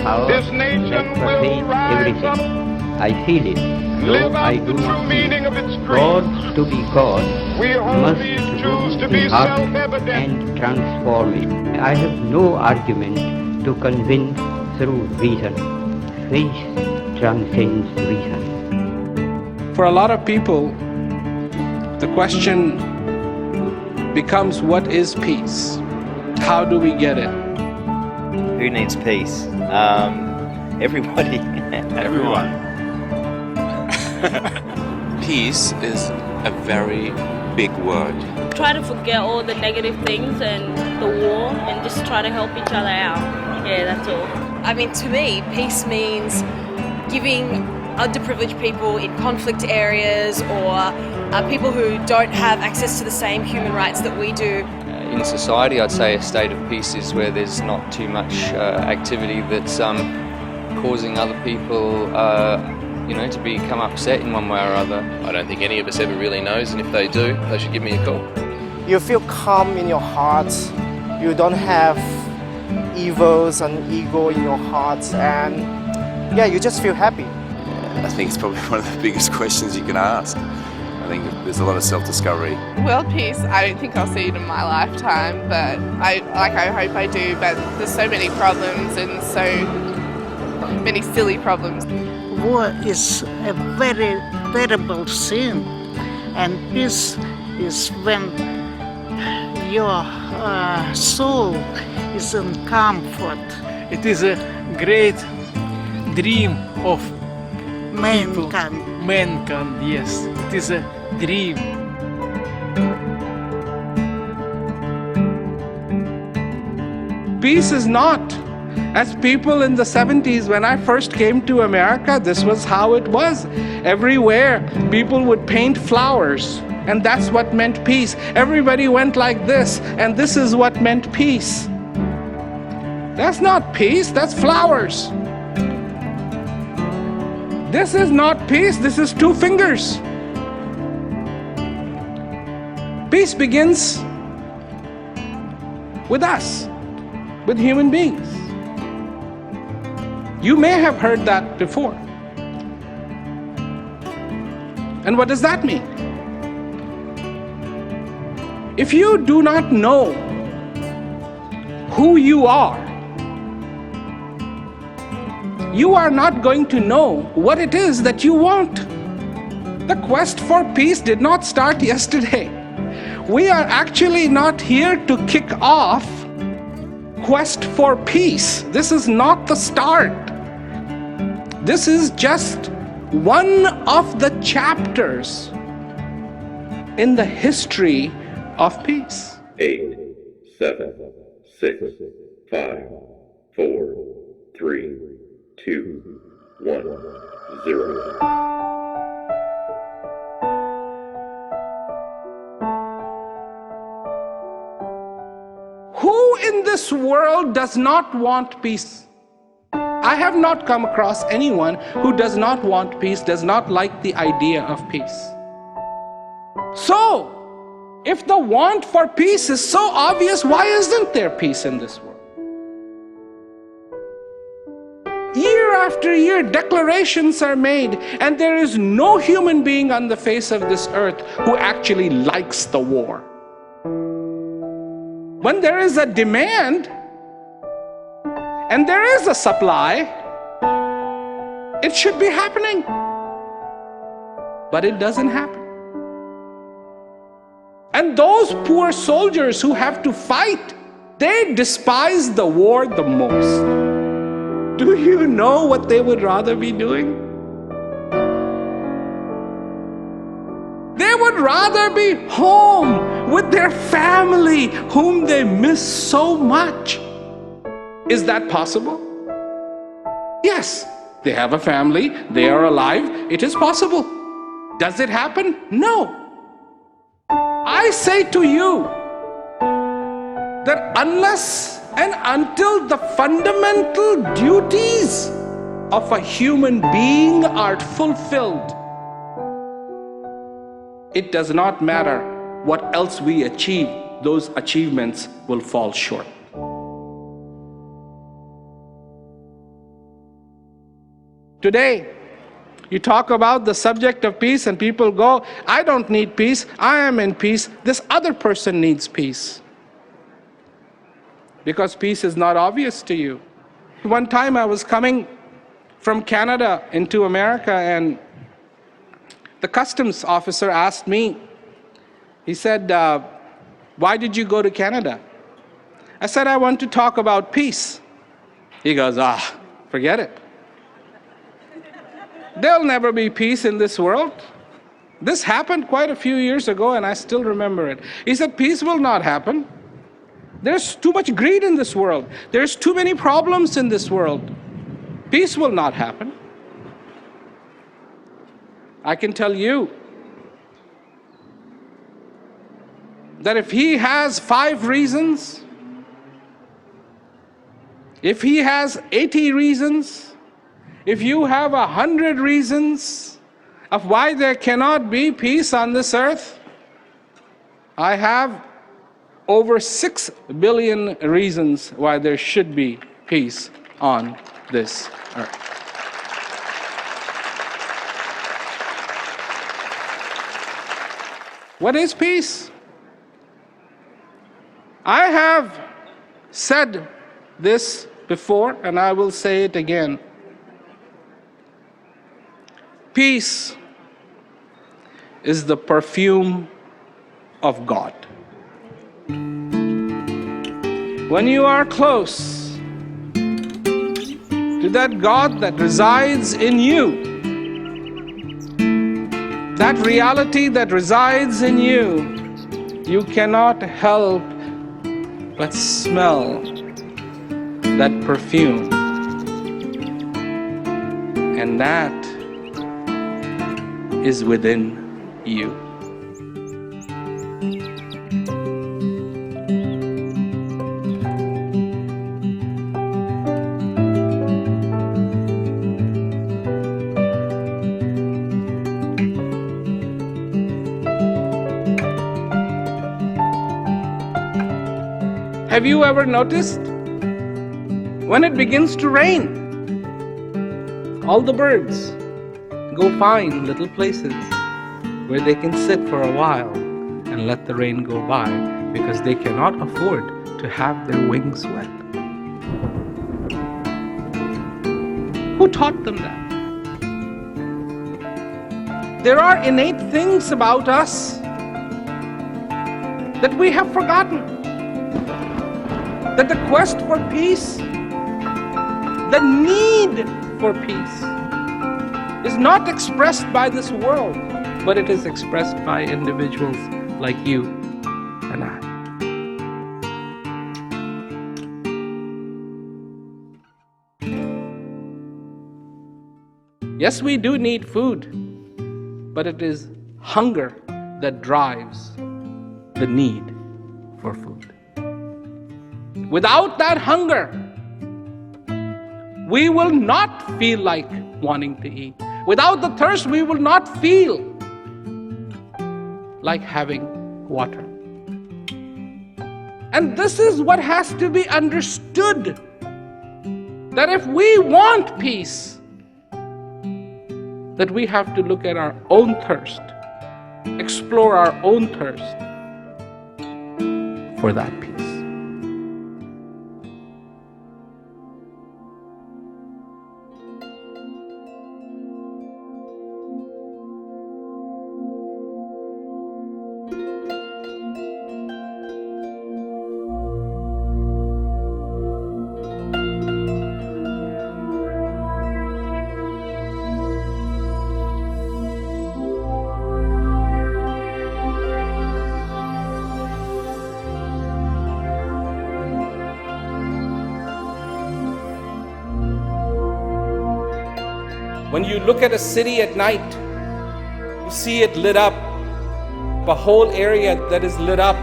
power that pervades everything. I feel it, though I do not see it. God, to be God, must rule the heart and transform it. I have no argument to convince through reason. Faith transcends reason. For a lot of people, the question becomes, what is peace? How do we get it? Who needs peace? Everybody. Everyone. Peace is a very big word. Try to forget all the negative things and the war and just try to help each other out. Yeah, that's all. I mean, to me, peace means giving underprivileged people in conflict areas or people who don't have access to the same human rights that we do. In society, I'd say a state of peace is where there's not too much activity that's causing other people to become upset in one way or other. I don't think any of us ever really knows, and if they do, they should give me a call. You feel calm in your heart. You don't have evils and ego in your heart, and yeah, you just feel happy. I think it's probably one of the biggest questions you can ask. I think there's a lot of self-discovery. World peace, I don't think I'll see it in my lifetime, but I hope I do. But there's so many problems and so many silly problems. War is a very terrible sin, and peace is when your soul is in comfort. It is a great dream of mankind. Mankind, yes. It is a dream. Peace is not. As people in the 70s, when I first came to America, this was how it was. Everywhere, people would paint flowers, and that's what meant peace. Everybody went like this, and this is what meant peace. That's not peace, that's flowers. This is not peace, this is two fingers. Peace begins with us, with human beings. You may have heard that before. And what does that mean? If you do not know who you are not going to know what it is that you want. The quest for peace did not start yesterday. We are actually not here to kick off quest for peace. This is not the start. This is just one of the chapters in the history of peace. 8, 7, 6, 5, 4, 3, 2, 1, 0. Who in this world does not want peace? I have not come across anyone who does not want peace, does not like the idea of peace. So, if the want for peace is so obvious, why isn't there peace in this world? Year after year, declarations are made, and there is no human being on the face of this earth who actually likes the war. When there is a demand, and there is a supply, it should be happening. But it doesn't happen. And those poor soldiers who have to fight, they despise the war the most. Do you know what they would rather be doing? They would rather be home with their family whom they miss so much. Is that possible? Yes, they have a family, they are alive, it is possible. Does it happen? No. I say to you that unless and until the fundamental duties of a human being are fulfilled, it does not matter what else we achieve, those achievements will fall short. Today, you talk about the subject of peace and people go, I don't need peace, I am in peace, this other person needs peace. Because peace is not obvious to you. One time I was coming from Canada into America and the customs officer asked me, he said, why did you go to Canada? I said, I want to talk about peace. He goes, forget it. There'll never be peace in this world. This happened quite a few years ago and I still remember it. He said, peace will not happen. There's too much greed in this world. There's too many problems in this world. Peace will not happen. I can tell you that if he has 5 reasons, if he has 80 reasons, if you have 100 reasons of why there cannot be peace on this earth, I have over 6 billion reasons why there should be peace on this earth. What is peace? I have said this before and I will say it again. Peace is the perfume of God. When you are close to that God that resides in you, that reality that resides in you, you cannot help but smell that perfume. And that is within you. Have you ever noticed when it begins to rain, all the birds go find little places where they can sit for a while and let the rain go by because they cannot afford to have their wings wet? Who taught them that? There are innate things about us that we have forgotten. That the quest for peace, the need for peace, is not expressed by this world, but it is expressed by individuals like you and I. Yes, we do need food, but it is hunger that drives the need for food. Without that hunger, we will not feel like wanting to eat. Without the thirst, we will not feel like having water. And this is what has to be understood, that if we want peace, that we have to look at our own thirst, explore our own thirst for that peace. When you look at a city at night, you see it lit up, a whole area that is lit up.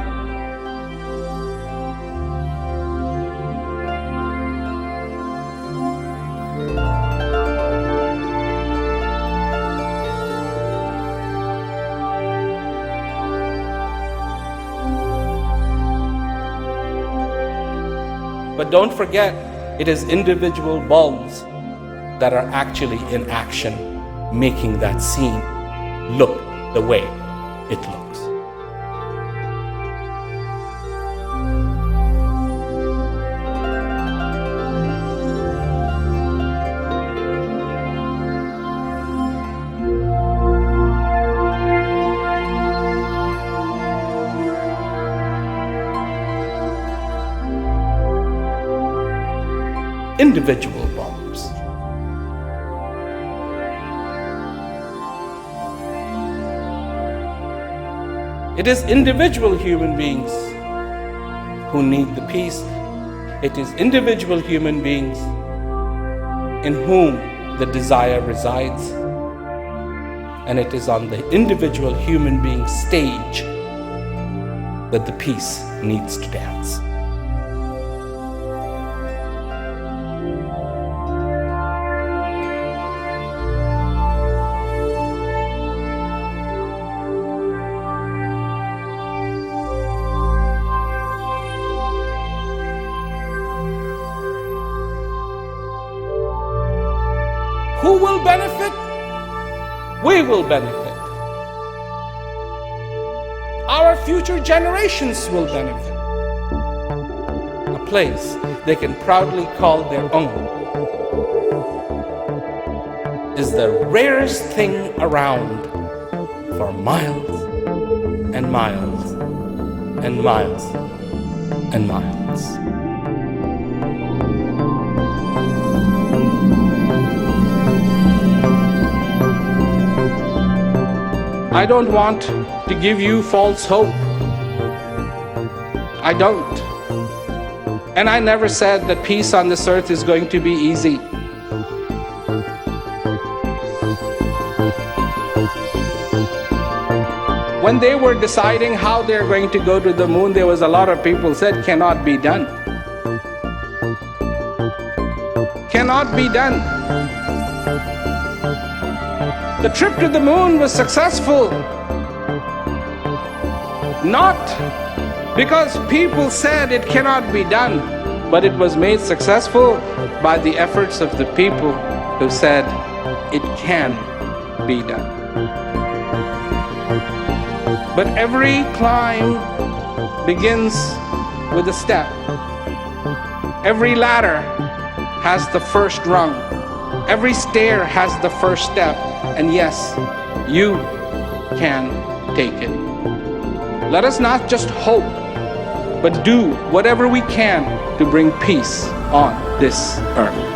But don't forget, it is individual bulbs that are actually in action, making that scene look the way it looks. Individual bombs. It is individual human beings who need the peace. It is individual human beings in whom the desire resides. And it is on the individual human being stage that the peace needs to dance. Who will benefit? We will benefit. Our future generations will benefit. A place they can proudly call their own is the rarest thing around for miles and miles and miles and miles. I don't want to give you false hope. I don't. And I never said that peace on this earth is going to be easy. When they were deciding how they're going to go to the moon, there was a lot of people said cannot be done. Cannot be done. The trip to the moon was successful, not because people said it cannot be done, but it was made successful by the efforts of the people who said it can be done. But every climb begins with a step. Every ladder has the first rung. Every stair has the first step. And yes, you can take it. Let us not just hope, but do whatever we can to bring peace on this earth.